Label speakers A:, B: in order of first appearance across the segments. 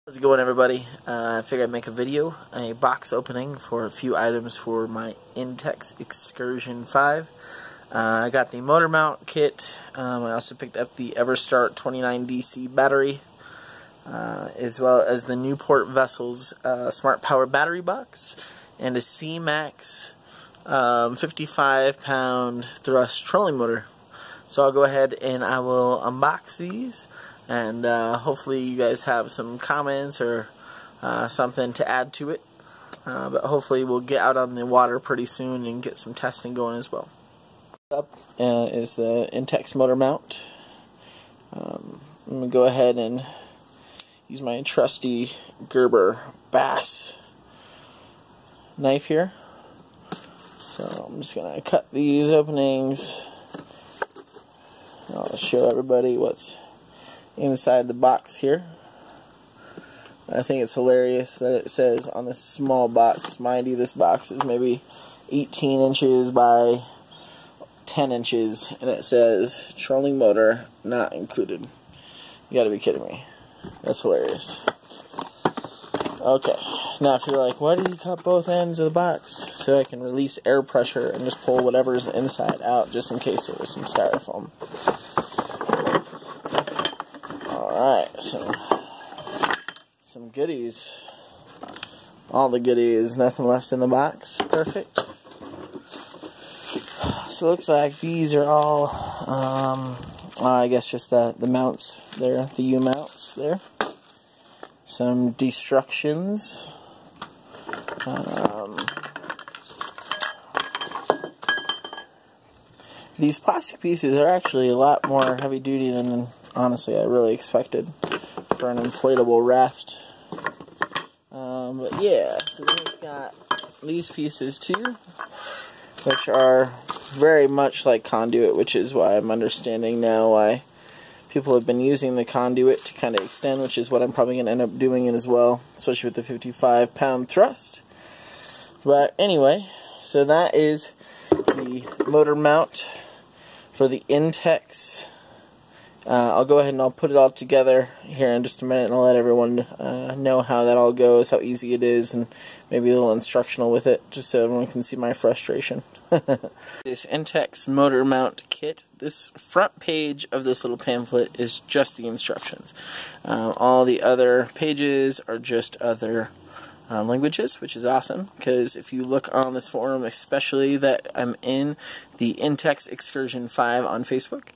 A: How's it going, everybody? I figured I'd make a box opening for a few items for my Intex Excursion 5. I got the motor mount kit. I also picked up the EverStart 29 DC battery, as well as the Newport Vessels Smart Power battery box, and a C-Max 55-pound thrust trolling motor. So I'll go ahead and I will unbox these. And hopefully you guys have some comments or something to add to it. But hopefully we'll get out on the water pretty soon and get some testing going as well. Up is the Intex motor mount. I'm going to go ahead and use my trusty Gerber bass knife here. So I'm just going to cut these openings. I'll show everybody what's inside the box here. I think it's hilarious that it says on this small box, mind you, this box is maybe 18 inches by 10 inches, and it says trolling motor not included. You gotta be kidding me. That's hilarious. Okay, now if you're like, why do you cut both ends of the box? So I can release air pressure and just pull whatever's inside out, just in case there was some styrofoam. Alright, so some goodies. All the goodies, nothing left in the box. Perfect. So it looks like these are all, I guess just the mounts there, the U mounts there. Some destructions. These plastic pieces are actually a lot more heavy duty than honestly I really expected for an inflatable raft. But yeah, so then it's got these pieces too, which are very much like conduit, which is why I'm understanding now why people have been using the conduit to kind of extend, which is what I'm probably going to end up doing as well, especially with the 55-pound thrust. But anyway, so that is the motor mount for the Intex. I'll go ahead and I'll put it all together here in just a minute, and I'll let everyone know how that all goes, how easy it is, and maybe a little instructional with it, just so everyone can see my frustration. This Intex motor mount kit, this front page of this little pamphlet is just the instructions. All the other pages are just other languages, which is awesome, because if you look on this forum, especially that I'm in, the Intex Excursion 5 on Facebook,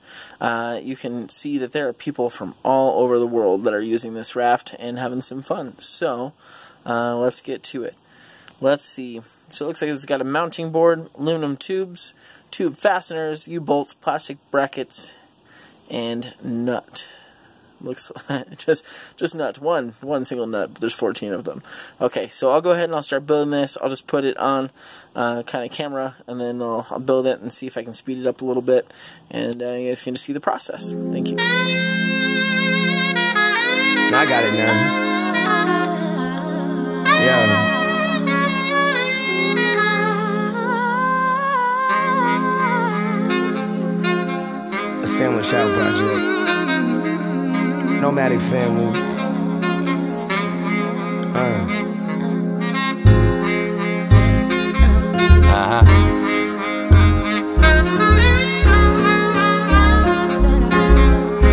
A: you can see that there are people from all over the world that are using this raft and having some fun. So let's get to it. Let's see. So it looks like it's got a mounting board, aluminum tubes, tube fasteners, U-bolts, plastic brackets, and nut. Looks just nut, one single nut, but there's 14 of them. Okay, so I'll go ahead and I'll start building this. I'll just put it on kind of camera, and then I'll build it and see if I can speed it up a little bit, and you guys can just see the process. Thank you.
B: I got it now. Yeah. A sandwich out project. Nomadic family.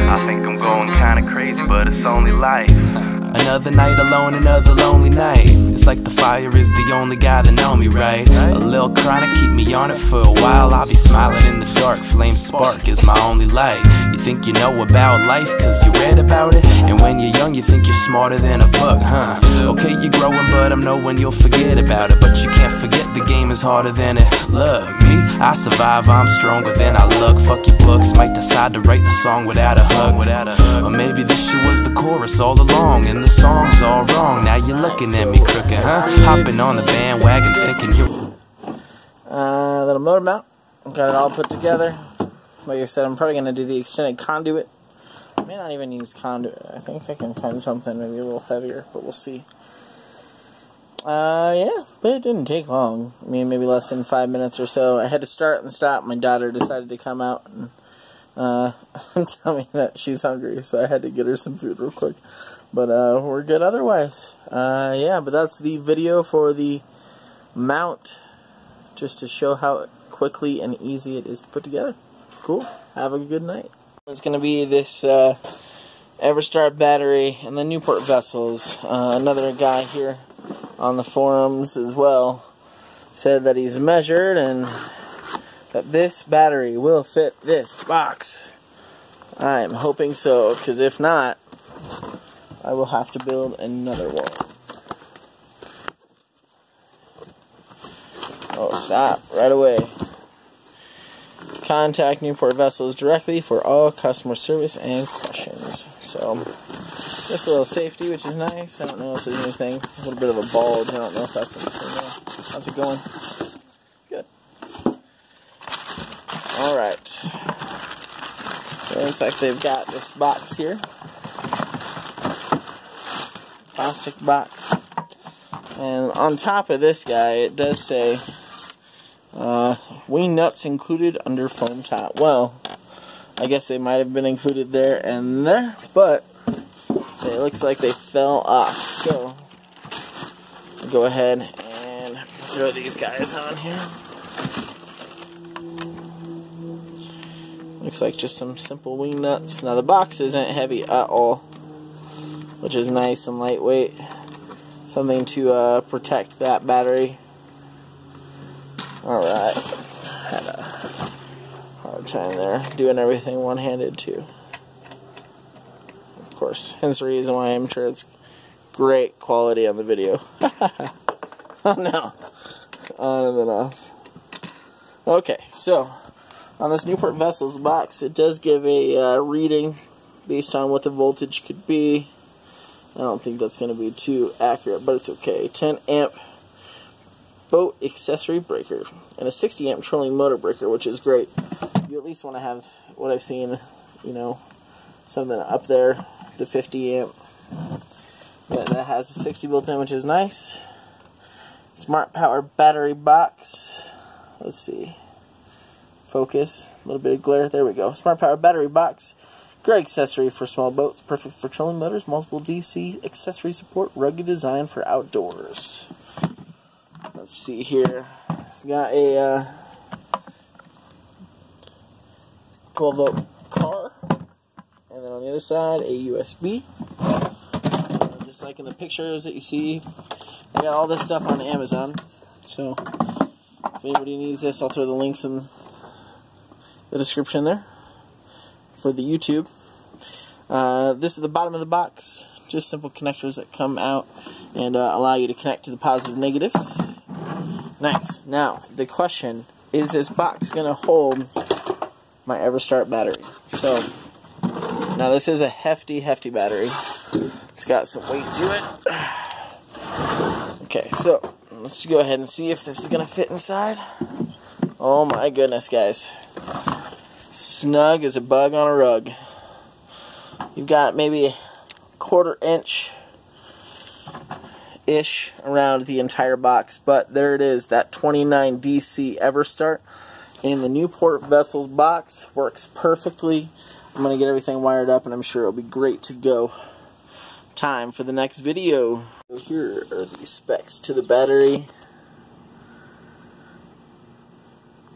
C: I think I'm going kinda crazy, but it's only life. Another night alone, another lonely night. It's like the fire is the only guy that know me, right? A little chronic, keep me on it for a while. I'll be smiling in the dark, flame spark is my only light. You think you know about life cause you read about it, and when you're young you think you're smarter than a book, huh? Okay, you're growing, but I'm knowing you'll forget about it. But you can't forget the game is harder than it look. Me, I survive, I'm stronger than I look. Fuck your books, might decide to write the song without a hug. Or maybe this shit was the chorus all along, and the song's all wrong. Now you're looking at me crooked, huh? Hopping on the bandwagon thinking you're
A: little motor mount. Got it all put together. Like I said, I'm probably going to do the extended conduit. I may not even use conduit. I think I can find something maybe a little heavier, but we'll see. Yeah, but it didn't take long. I mean, maybe less than 5 minutes or so. I had to start and stop. My daughter decided to come out and tell me that she's hungry, so I had to get her some food real quick. But we're good otherwise. Yeah, but that's the video for the mount, just to show how quickly and easy it is to put together. Cool. Have a good night. It's going to be this Everstart battery and the Newport vessels. Another guy here on the forums as well said that he's measured and that this battery will fit this box. I'm hoping so, because if not, I will have to build another one. Oh, stop right away. Contact Newport Vessels directly for all customer service and questions. So, just a little safety, which is nice. I don't know if there's anything. A little bit of a bulge. I don't know if that's anything there. How's it going? Good. Alright. So it looks like they've got this box here. Plastic box. And on top of this guy, it does say wing nuts included under foam top. Well, I guess they might have been included there and there, but it looks like they fell off. So I'll go ahead and throw these guys on here. Looks like just some simple wing nuts. Now the box isn't heavy at all, which is nice and lightweight. Something to protect that battery. Alright. Had a hard time there. Doing everything one-handed too. Of course. Hence the reason why I'm sure it's great quality on the video. Oh no. On and then off. Okay, so on this Newport Vessels box, it does give a reading based on what the voltage could be. I don't think that's going to be too accurate, but it's okay. 10 amp boat accessory breaker and a 60 amp trolling motor breaker, which is great. You at least want to have what I've seen, you know, something up there, the 50 amp. Yeah, that has a 60 built in, which is nice. Smart power battery box. Let's see. Focus. A little bit of glare. There we go. Smart power battery box. Great accessory for small boats. Perfect for trolling motors. Multiple DC accessory support. Rugged design for outdoors. Let's see here. We got a 12 volt car. And then on the other side, a USB. Just like in the pictures that you see. I got all this stuff on Amazon. So, if anybody needs this, I'll throw the links in the description there for the YouTube. This is the bottom of the box. Just simple connectors that come out and allow you to connect to the positive and negatives. Nice. Now, the question, is this box going to hold my Everstart battery? So, now this is a hefty, hefty battery. It's got some weight to it. Okay, so let's go ahead and see if this is going to fit inside. Oh my goodness, guys. Snug as a bug on a rug. You've got maybe a 1/4 inch ish around the entire box, but there it is, that 29 DC Everstart in the Newport Vessels box. Works perfectly. I'm going to get everything wired up and I'm sure it'll be great to go. Time for the next video. So here are the specs to the battery,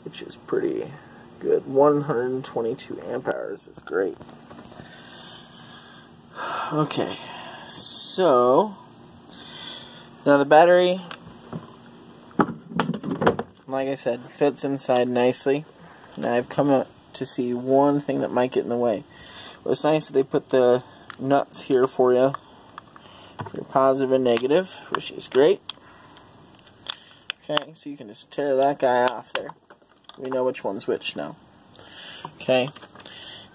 A: which is pretty good. 122 amp hours is great. Okay, so now the battery, like I said, fits inside nicely. Now I've come up to see one thing that might get in the way. Well, it's nice that they put the nuts here for you, for your positive and negative, which is great. Okay, so you can just tear that guy off there. We know which one's which now. Okay,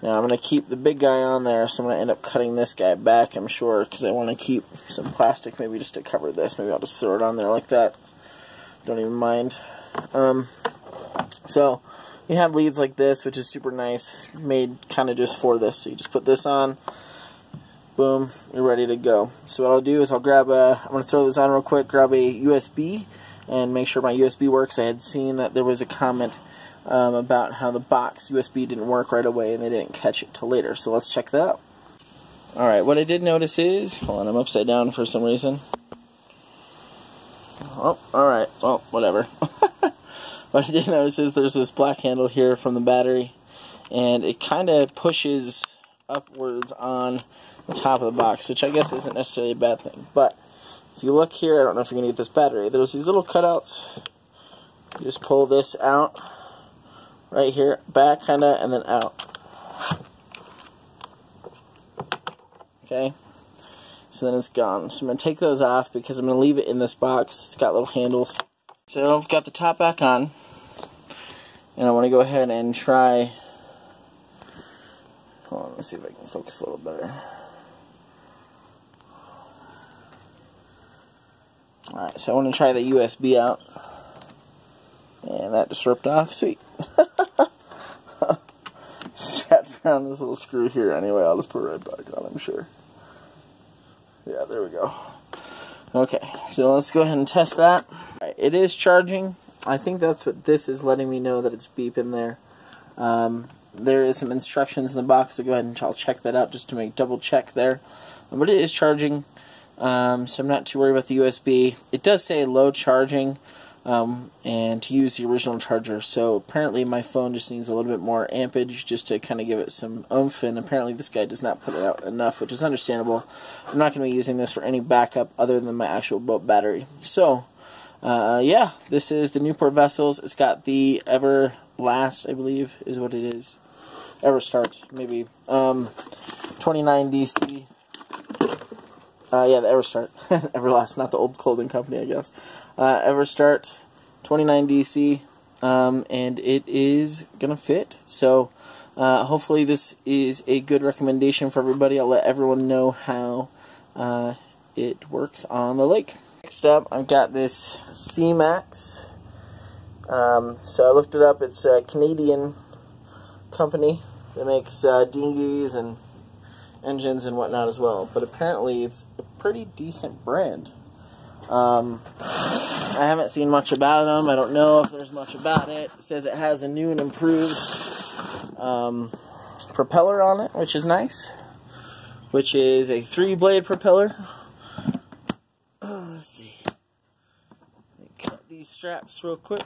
A: now I'm going to keep the big guy on there, so I'm going to end up cutting this guy back, I'm sure, because I want to keep some plastic maybe just to cover this. Maybe I'll just throw it on there like that. Don't even mind. So, you have leads like this, which is super nice, made kind of just for this. So you just put this on, boom, you're ready to go. So what I'll do is I'll grab I'm going to throw this on real quick, grab a USB, and make sure my USB works. I had seen that there was a comment about how the box USB didn't work right away and they didn't catch it till later. So let's check that out. Alright, what I did notice is, hold on, I'm upside down for some reason. Oh, alright, well, whatever. What I did notice is there's this black handle here from the battery, and it kind of pushes upwards on the top of the box, which I guess isn't necessarily a bad thing. But if you look here, I don't know if you're going to get this battery, there's these little cutouts. You just pull this out, right here, back kind of, and then out. Okay, so then it's gone. So I'm going to take those off because I'm going to leave it in this box. It's got little handles. So I've got the top back on, and I want to go ahead and try, hold on, let's see if I can focus a little better. Alright, so I want to try the USB out, and that just ripped off. Sweet. Strapped around this little screw here anyway. I'll just put it right back on, I'm sure. Yeah, there we go. Okay, so let's go ahead and test that. Right, it is charging. I think that's what this is letting me know, that it's beeping there. There is some instructions in the box, so go ahead and I'll check that out just to make double check there. But it is charging, so I'm not too worried about the USB. It does say low charging, and to use the original charger. So apparently my phone just needs a little bit more ampage just to kind of give it some oomph, and apparently this guy does not put it out enough, which is understandable. I'm not going to be using this for any backup other than my actual boat battery. So yeah, this is the Newport Vessels. It's got the Everlast, I believe is what it is. Everstart, maybe. 29 DC. Yeah, the Everstart. Everlast, not the old clothing company, I guess. Everstart, 29 DC, and it is going to fit. So, hopefully this is a good recommendation for everybody. I'll let everyone know how it works on the lake. Next up, I've got this C-Max. So I looked it up. It's a Canadian company that makes dinghies and engines and whatnot as well, but apparently it's a pretty decent brand. I haven't seen much about them. I don't know if there's much about it. It says it has a new and improved propeller on it, which is nice, which is a 3-blade propeller. Let's see. Let me cut these straps real quick.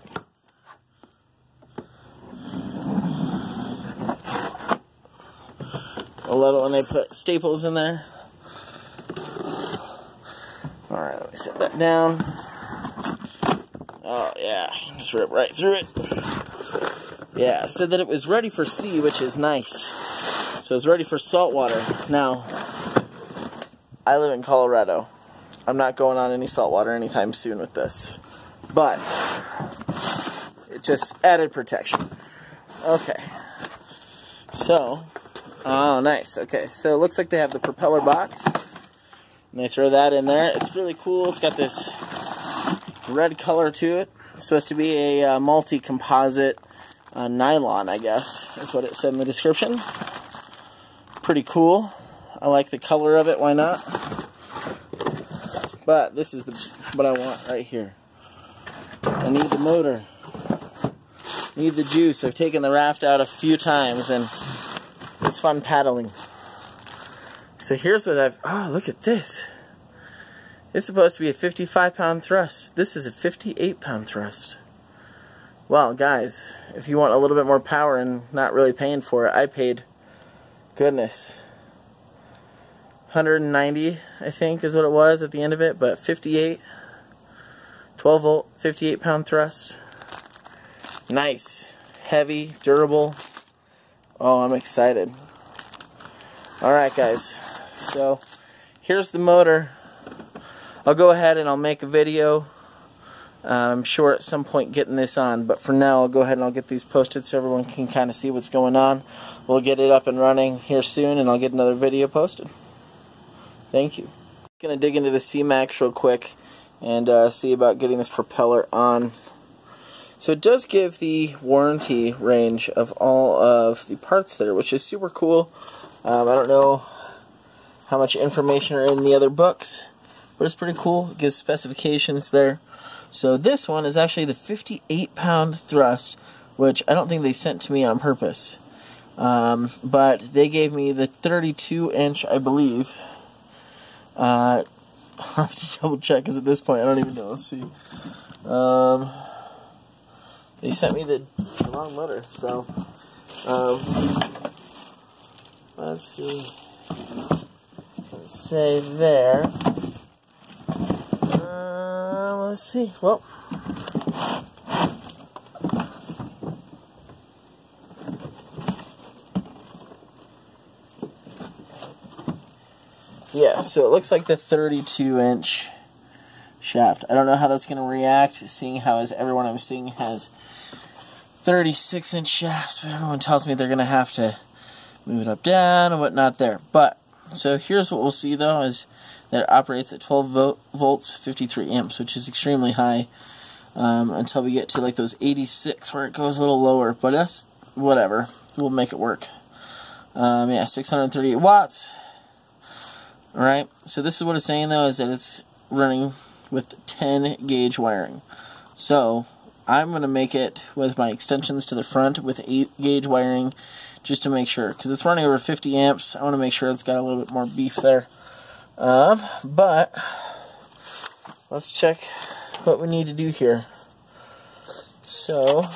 A: I love it when they put staples in there. Alright, let me set that down. Oh, yeah. Just rip right through it. Yeah, it said that it was ready for sea, which is nice. So it's ready for saltwater. Now, I live in Colorado. I'm not going on any saltwater anytime soon with this. But, it just added protection. Okay. So, oh, nice. Okay, so it looks like they have the propeller box. And they throw that in there. It's really cool. It's got this red color to it. It's supposed to be a multi-composite nylon, I guess, is what it said in the description. Pretty cool. I like the color of it. Why not? But this is what I want right here. I need the motor. Need the juice. I've taken the raft out a few times, and it's fun paddling. So here's what oh, look at this. It's supposed to be a 55-pound thrust. This is a 58-pound thrust. Well, guys, if you want a little bit more power and not really paying for it, I paid, goodness, 190, I think is what it was at the end of it, but 58, 12-volt, 58-pound thrust. Nice, heavy, durable. Oh, I'm excited. Alright, guys, so here's the motor. I'll go ahead and I'll make a video, I'm sure at some point getting this on, but for now I'll go ahead and I'll get these posted so everyone can kind of see what's going on. We'll get it up and running here soon, and I'll get another video posted. Thank you. I'm going to dig into the C-Max real quick and see about getting this propeller on. So it does give the warranty range of all of the parts there, which is super cool. I don't know how much information are in the other books, but it's pretty cool. It gives specifications there. So this one is actually the 58-pound thrust which I don't think they sent to me on purpose. But they gave me the 32-inch, I believe. I'll have to double check because at this point I don't even know. Let's see. They sent me the wrong motor, so let's see. Let's say there. Let's see. Well. Yeah, so it looks like the 32-inch shaft. I don't know how that's going to react, seeing how as everyone I'm seeing has 36-inch shafts, but everyone tells me they're going to have to move it up, down, and whatnot there. But, so here's what we'll see, though, is that it operates at 12 volts, 53 amps, which is extremely high, until we get to like those 86, where it goes a little lower, but that's whatever. We'll make it work. Yeah, 638 watts. Alright, so this is what it's saying, though, is that it's running with 10 gauge wiring. So I'm going to make it with my extensions to the front with 8 gauge wiring, just to make sure, because it's running over 50 amps. I want to make sure it's got a little bit more beef there. But let's check what we need to do here. So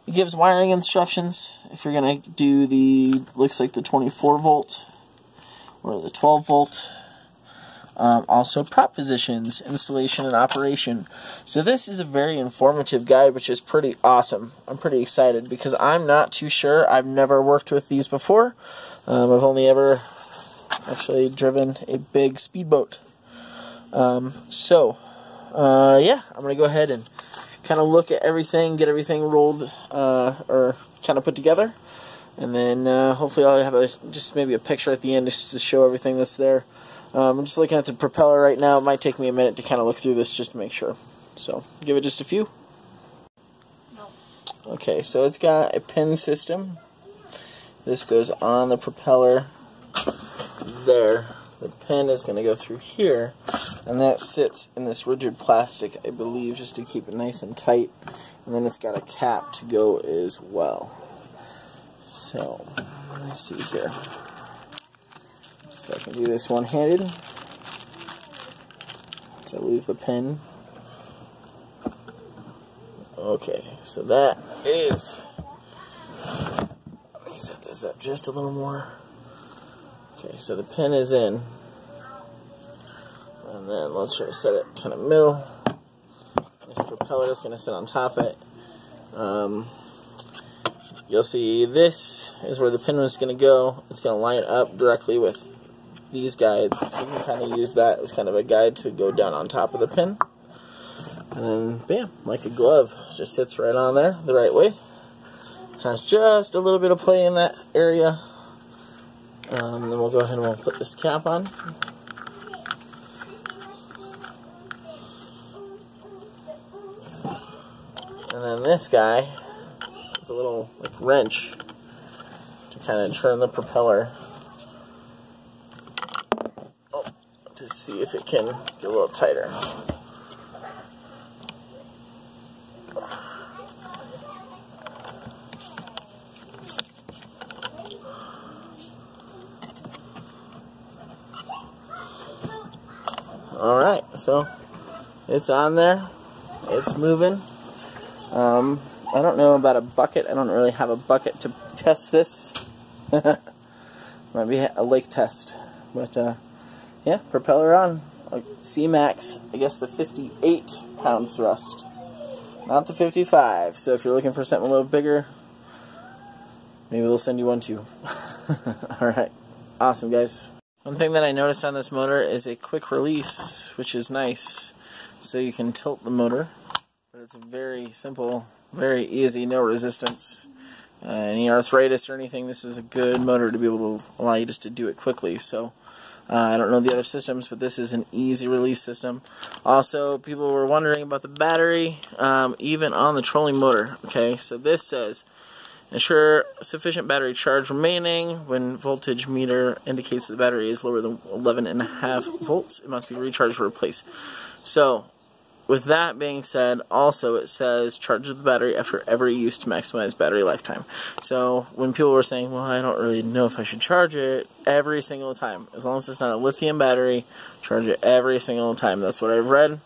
A: it gives wiring instructions if you're going to do the, looks like the 24 volt or the 12 volt. Also prop positions, installation, and operation. So this is a very informative guide, which is pretty awesome. I'm pretty excited because I'm not too sure. I've never worked with these before. I've only ever actually driven a big speedboat. Yeah, I'm going to go ahead and kind of look at everything, get everything rolled or kind of put together. And then hopefully I'll have just maybe a picture at the end just to show everything that's there. I'm just looking at the propeller right now. It might take me a minute to kind of look through this just to make sure. So, give it just a few. Okay, so it's got a pin system. This goes on the propeller there. The pin is going to go through here, and that sits in this rigid plastic, I believe, just to keep it nice and tight. And then it's got a cap to go as well. So, let me see here. So I can do this one-handed. So I lose the pin. Okay, so that is. Let me set this up just a little more. Okay, so the pin is in. And then let's try to set it kind of middle. This propeller is going to sit on top of it. You'll see this is where the pin was going to go. It's going to line up directly with these guides, so you can kind of use that as kind of a guide to go down on top of the pin. And then, bam, like a glove, just sits right on there the right way. Has just a little bit of play in that area. Then we'll go ahead and we'll put this cap on. And then this guy is a little like wrench to kind of turn the propeller. To see if it can get a little tighter. Alright, so it's on there. It's moving. I don't know about a bucket. I don't really have a bucket to test this. Might be a lake test. But, yeah, propeller on. C-Max, I guess the 58-pound thrust. Not the 55. So if you're looking for something a little bigger, maybe they'll send you one too. Alright. Awesome, guys. One thing that I noticed on this motor is a quick release, which is nice. So you can tilt the motor. But it's very simple, very easy, no resistance. Any arthritis or anything, this is a good motor to be able to allow you just to do it quickly. So I don't know the other systems, but this is an easy release system. Also, people were wondering about the battery, even on the trolling motor. Okay, so this says, ensure sufficient battery charge remaining. When voltage meter indicates the battery is lower than 11.5 volts, it must be recharged or replaced. So, with that being said, also it says charge the battery after every use to maximize battery lifetime. So when people were saying, well, I don't really know if I should charge it every single time. As long as it's not a lithium battery, charge it every single time. That's what I've read.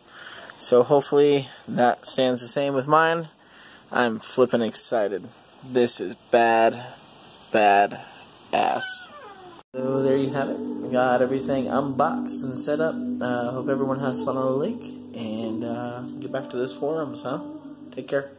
A: So hopefully that stands the same with mine. I'm flipping excited. This is bad ass. So there you have it. We got everything unboxed and set up. Hope everyone has fun on the lake. And get back to those forums, huh? Take care.